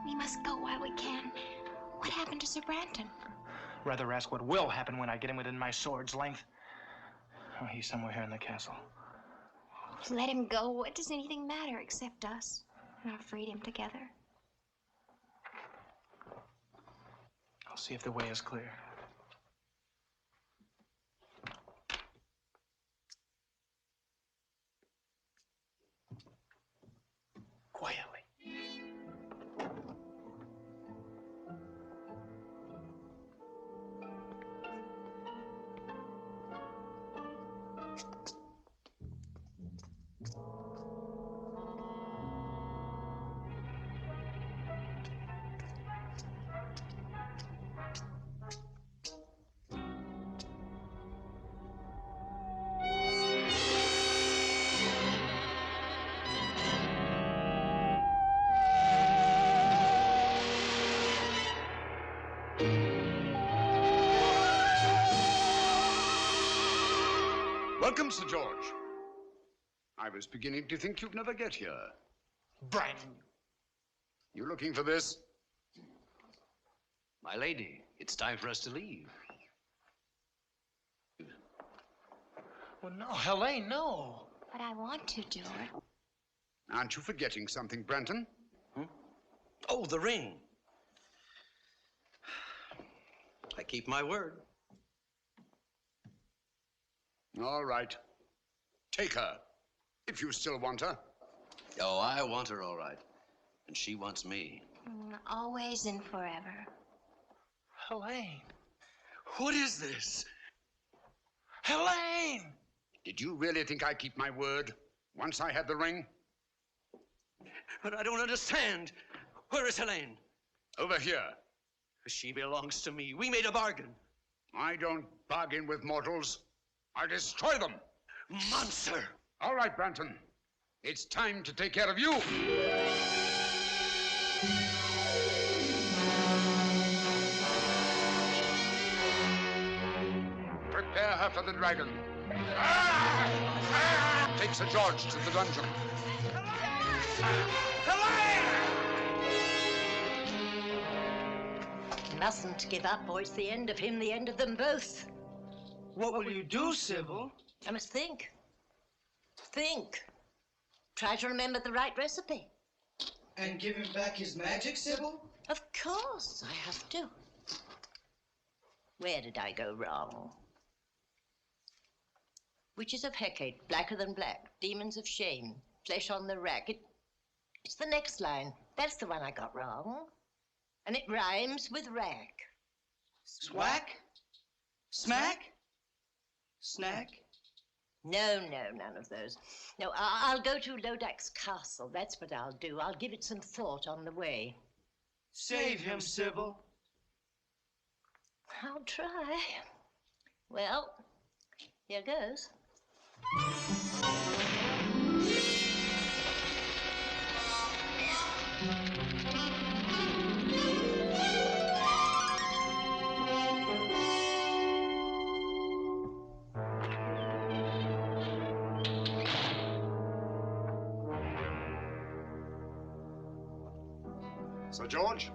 We must go while we can. What happened to Sir Branton? Rather ask what will happen when I get him within my sword's length. Oh, he's somewhere here in the castle. Let him go. What does anything matter except us and our freedom together? I'll see if the way is clear. Quietly. Welcome, Sir George. I was beginning to think you'd never get here. Branton! You looking for this? My lady, it's time for us to leave. Well, no, Helene, no. But I want to, George. Aren't you forgetting something, Branton? Oh, the ring. I keep my word. All right. Take her, if you still want her. Oh, I want her all right. And she wants me. Always and forever. Helene, what is this? Helene! Did you really think I keep my word once I had the ring? But I don't understand. Where is Helene? Over here. She belongs to me. We made a bargain. I don't bargain with mortals. I destroy them. Monster! All right, Branton. It's time to take care of you. Prepare her for the dragon. Take Sir George to the dungeon. Mustn't give up, or it's the end of him, the end of them both. What will you do, Sybil? I must think. Think. Try to remember the right recipe. And give him back his magic, Sybil? Of course, I have to. Where did I go wrong? Witches of Hecate, blacker than black. Demons of shame, flesh on the rack. It's the next line. That's the one I got wrong. And it rhymes with rack. Swack? Smack? Snack? No, none of those. No, I'll go to Lodac's castle. That's what I'll do. I'll give it some thought on the way. Save him, Sybil. I'll try. Well, here goes. Sir George,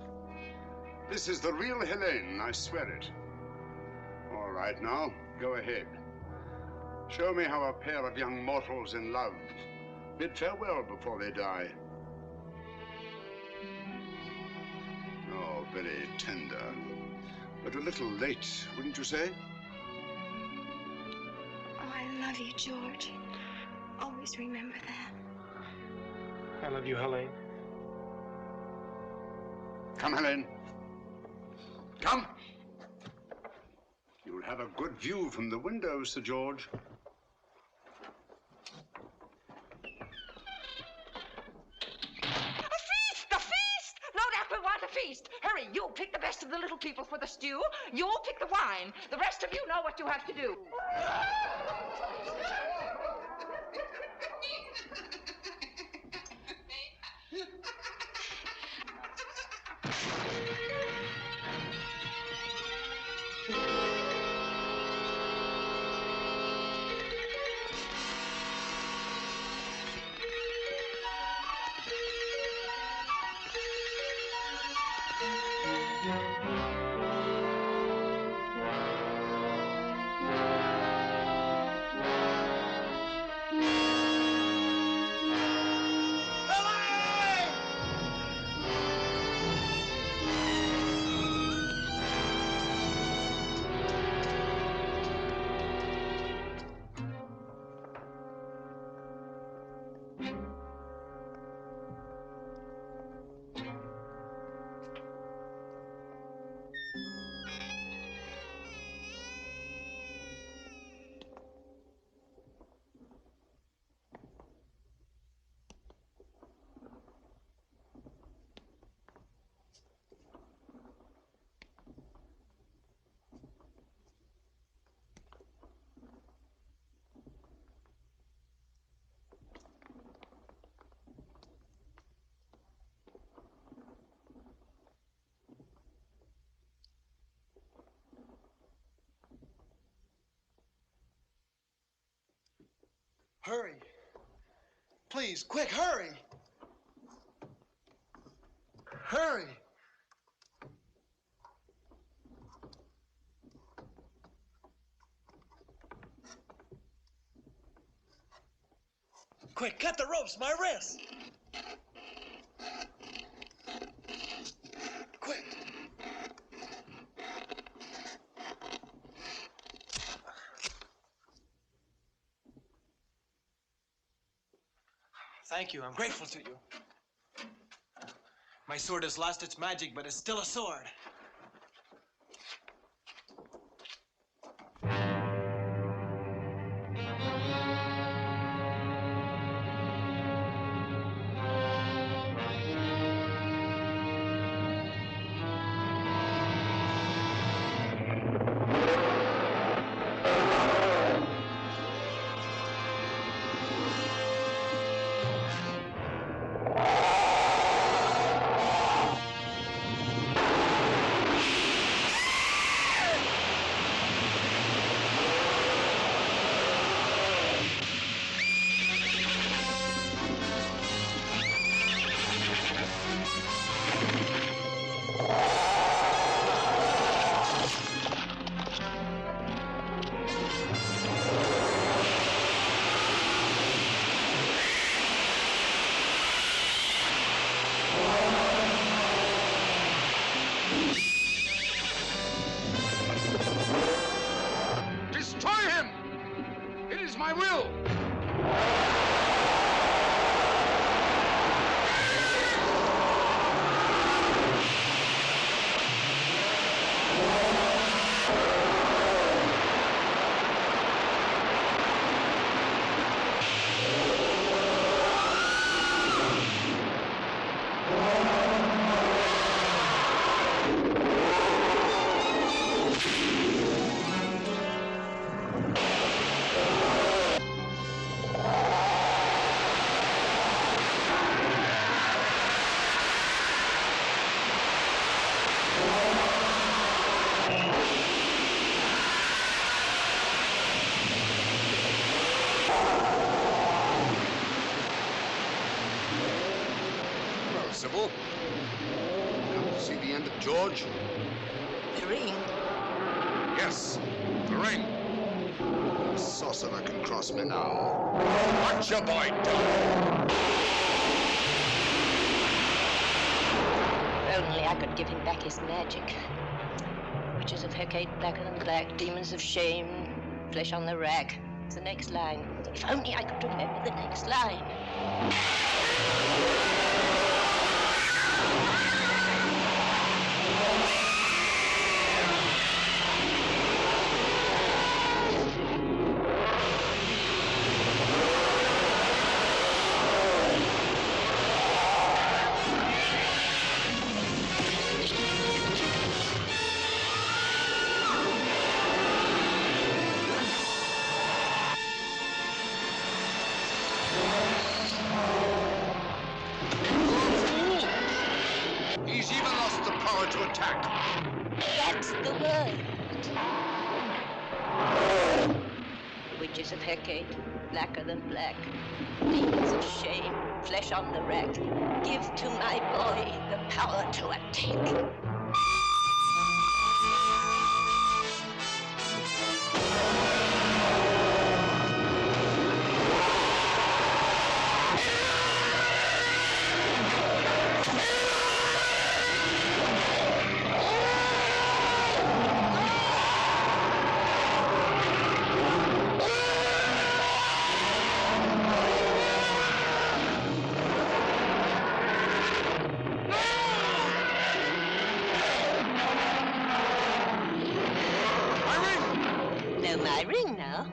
this is the real Helene, I swear it. All right, now, go ahead. Show me how a pair of young mortals in love bid farewell before they die. Oh, very tender, but a little late, wouldn't you say? Oh, I love you, George. Always remember that. I love you, Helene. Come, Helene. Come. You'll have a good view from the window, Sir George. A feast! Lodac will want a feast. Hurry, you pick the best of the little people for the stew. You pick the wine. The rest of you know what you have to do. Hurry. Please, quick, hurry. Hurry. Quick, cut the ropes, my wrist. Quick. Thank you. I'm grateful to you. My sword has lost its magic, but it's still a sword. Sybil. see the end of George? The ring. Yes, the ring. No sorcerer can cross me now. Watch your boy die. If only I could give him back his magic. Witches of Hecate, blacker than black, demons of shame, flesh on the rack. It's the next line. If only I could remember the next line. He's even lost the power to attack. That's the word. Witches of Hecate, blacker than black, demons of shame, flesh on the rack. Give to my boy the power to attack. My ring now.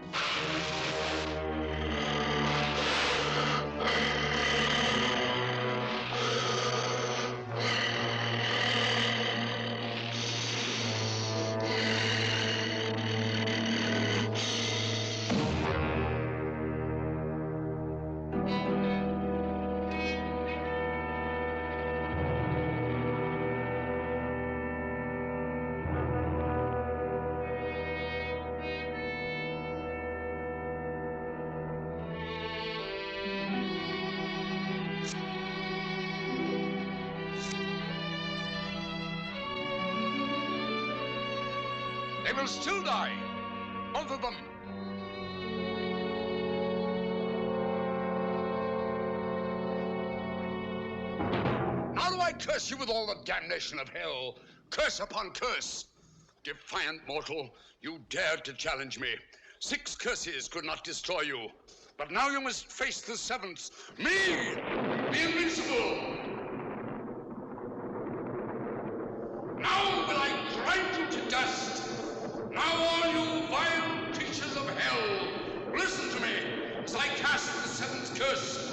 They will still die. Both of them. Now do I curse you with all the damnation of hell. Curse upon curse. Defiant mortal, you dared to challenge me. 6 curses could not destroy you. But now you must face the 7th. Me, the invincible. Now will I grind you to dust. Now all you vile creatures of hell, listen to me as I cast the 7th curse